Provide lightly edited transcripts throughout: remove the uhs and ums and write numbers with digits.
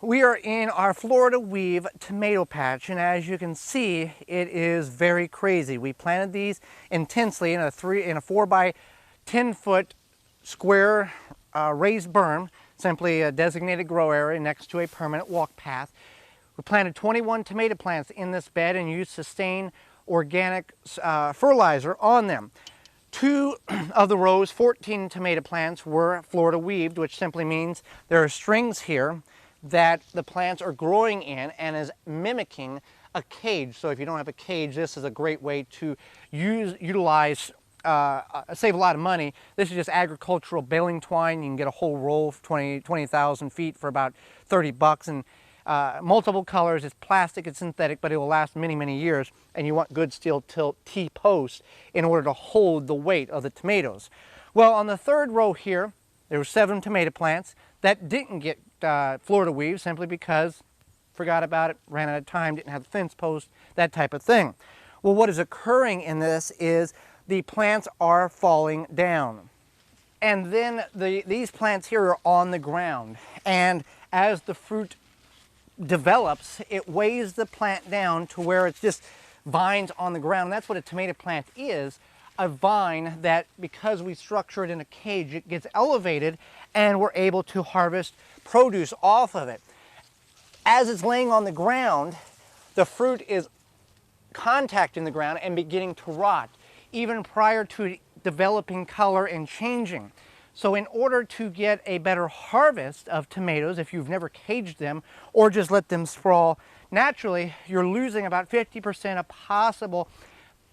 We are in our Florida Weave tomato patch, and as you can see, it is very crazy. We planted these intensely in a 4 by 10 foot square raised berm, simply a designated grow area next to a permanent walk path. We planted 21 tomato plants in this bed and used sustained organic fertilizer on them. 2 of the rows, 14 tomato plants, were Florida weaved, which simply means there are strings here that the plants are growing in and is mimicking a cage. So if you don't have a cage, this is a great way to utilize, save a lot of money. This is just agricultural baling twine. You can get a whole roll of 20,000 feet for about 30 bucks, and multiple colors. It's plastic, it's synthetic, but it will last many, many years. And you want good steel tilt T-posts in order to hold the weight of the tomatoes. Well, on the third row here, there were 7 tomato plants that didn't get Florida weave simply because forgot about it, ran out of time, didn't have the fence post, that type of thing. Well, what is occurring in this is the plants are falling down. And then these plants here are on the ground. And as the fruit develops, it weighs the plant down to where it's just vines on the ground. And that's what a tomato plant is, a vine that, because we structure it in a cage, it gets elevated and we're able to harvest produce off of it. As it's laying on the ground, the fruit is contacting the ground and beginning to rot, even prior to developing color and changing. So in order to get a better harvest of tomatoes, if you've never caged them or just let them sprawl naturally, you're losing about 50% of possible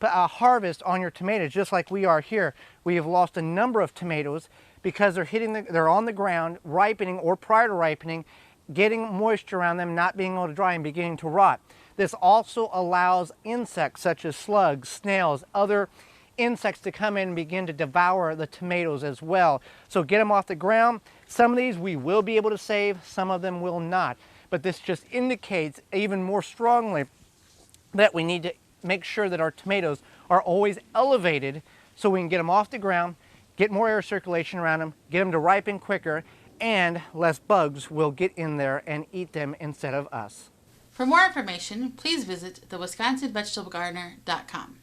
harvest on your tomatoes, just like we are here. We have lost a number of tomatoes because they're on the ground, ripening or prior to ripening, getting moisture around them, not being able to dry and beginning to rot. This also allows insects such as slugs, snails, other insects to come in and begin to devour the tomatoes as well. So get them off the ground. Some of these we will be able to save, some of them will not. But this just indicates even more strongly that we need to make sure that our tomatoes are always elevated so we can get them off the ground, get more air circulation around them, get them to ripen quicker, and less bugs will get in there and eat them instead of us. For more information, please visit thewisconsinvegetablegardener.com.